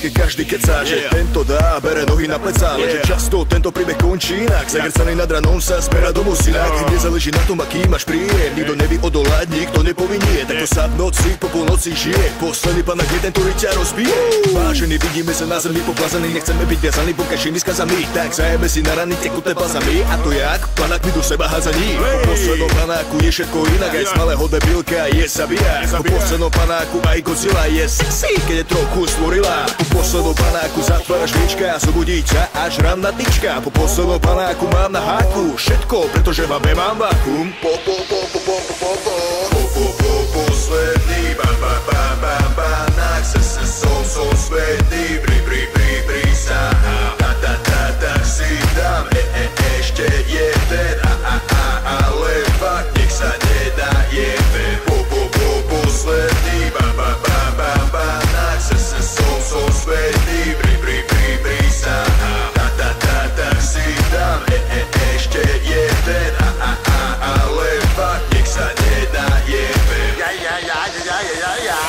keď každý kecá, že tento dá, bere nohy na plecá, lenže často tento príbeh končí inak. Zagrcaný nad ranom sa zbera domov synák. Nezáleží na tom, aký máš príjem, nikto nevie odolať, nikto nepovinie. Takto sa v noci, po polnoci žije. Posledný panák je ten, ktorý ťa rozbije. Vážení, vidíme sa na zemi poplazaní, nechceme byť viazaní vonkajšími skazami. Tak zajeme si na rany tekuté plazami. A to jak? Panákmi do seba hádzaní. Po poslednom panáku je všetko inak, aj z malého debilka je zabijak. Po poslednom panáku aj Godzilla je sexy, keď je trochu stvorila. Po poslednom panáku zatváraš lička a zobudí ťa až ranná tyčka. Po poslednom panáku mám na háku všetko, pretože mám vakuum. Posledný panák som svetý, pri sa. Tak si dám ešte jeden, ale fakt nech sa nedá jeden. Posledný panák som svetý, pri sa. Tak si dám ešte jeden, ale fakt nech sa nedá jeden.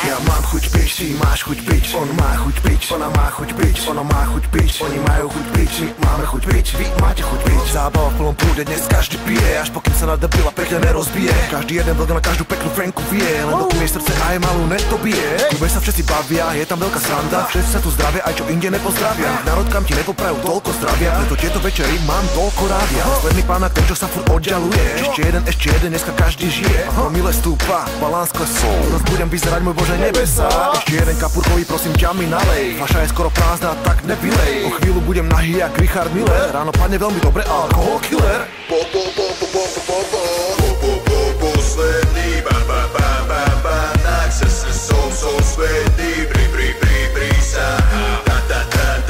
Ja mám chuť pič, ty máš chuť pič, on má chuť pič, ona má chuť pič, ono má chuť pič, oni majú chuť pič, my máme chuť pič, vy máte chuť pič. Zábava v plnom prúde, dnes každý pije, až pokým sa na debila pekne nerozbije. Každý jeden vlk na každú peknú frenku vie, len do tým jej srdce aj malú neto bije. Klube sa všetci bavia, je tam veľká sranda, všetci sa tu zdravia, aj čo inde nepozdravia. Národkám ti nepoprajú toľko zdravia, preto tieto večery mám toľko rádia. Posledný pánák, ten čo sa furt oddialuje, ešte jeden, dneska každý žije. Promile stúpa, balans klesol, teraz budem vyzerať môj Bože nebesa. Ešte jeden kapurkový, prosím ťa mi nalej, fľaša je skoro prázdna, tak nevylej. O chvíľu budem nahý jak Richard Miller, ráno padne veľmi dobre, alkohol killer. Posledný panák som svetý, pri sa.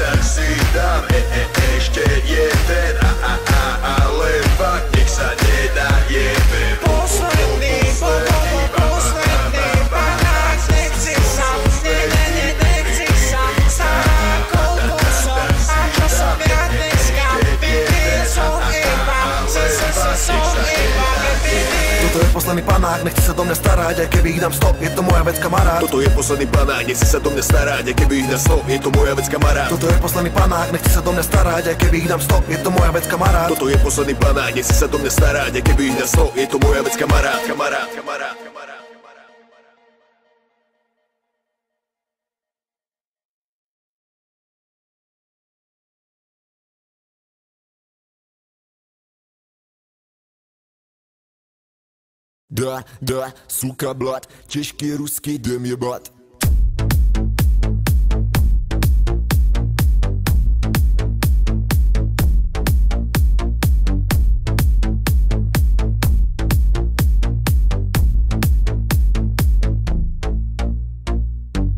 Tak si dám ešte jeden, ale fakt nech sa nedá jeden. Posledný panák, nechci sa, nechci sa, stará koľko som, a čo som ja dneska, som iba, som iba, Toto je posledný panák, nechci sa do mňa starať, aj keby ich dám 100, je to moja vec kamarát. Toto je posledný panák, nechci sa do mňa starať, aj keby ich dám 100, je to moja vec kamarát. Toto je posledný panák, nechci sa do mňa starať, aj keby ich dám 100, je to moja vec kamarát. Toto je posledný panák, nechci sa do mňa starať, aj keby ich dám 100, je to moja vec kamarát. Да, сука, блат, чешский русский дым ебать.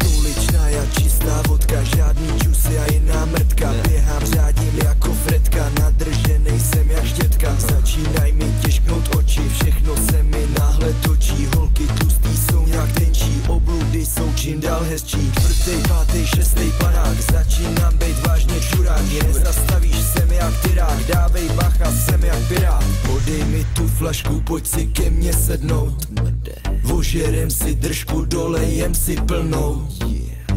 Uličná čistá vodka, žádný čusy a jiná mrtka. Běhám, řádím jako Fredka, nadrženej jsem jak štětka. Začínají mi těžknout oči, všechno se mi náhle točí. Holky tlustý jsou nějak tenčí, obludy jsou čím dál hezčí. Čtvrtej, pátej, šestej panák, začínám bejt vážně čurák. Nezastavíš se mi jak tyrák, dávej bacha, jsem jak pirát. Podej mi tu flašku, pojď si ke mně sednout. Vožerem si držku, dolejem si plnou.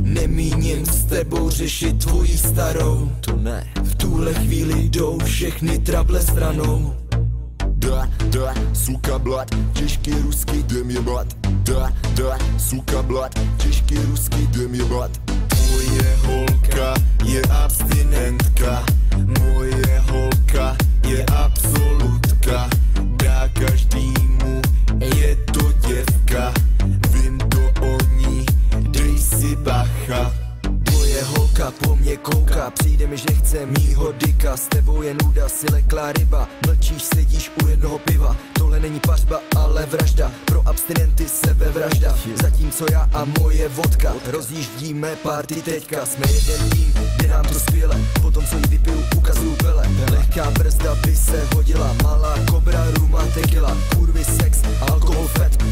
Nemíním s tebou řešit tvoji starou. To ne. V tuhle chvíli jdou všechny trable stranou. Да, сука, блат, чешский русский дым ебать. Да, сука, блат, чешский русский дым ебать. Moje holka je abstinentka, moje holka je absolutka. Dá každému, je to děvka, vím to o ní, dej si bacha. Moje holka po mně kouká, přijde mi, že chce mýho dika. S tebou je nuda, si leklá ryba, mlčíš, sedíš u jednoho piva. Tohle není pařba, ale vražda, pro abstinenty sebevražda. Zatímco já a moje vodka rozjíždíme party teďka. Jsme jeden tým, jde nám to skvěle, potom co jí vypiju, ukazuju vele. Lehká brzda by se hodila, malá kobra, rum a tequila. Kurvy, sex, alkohol, fet,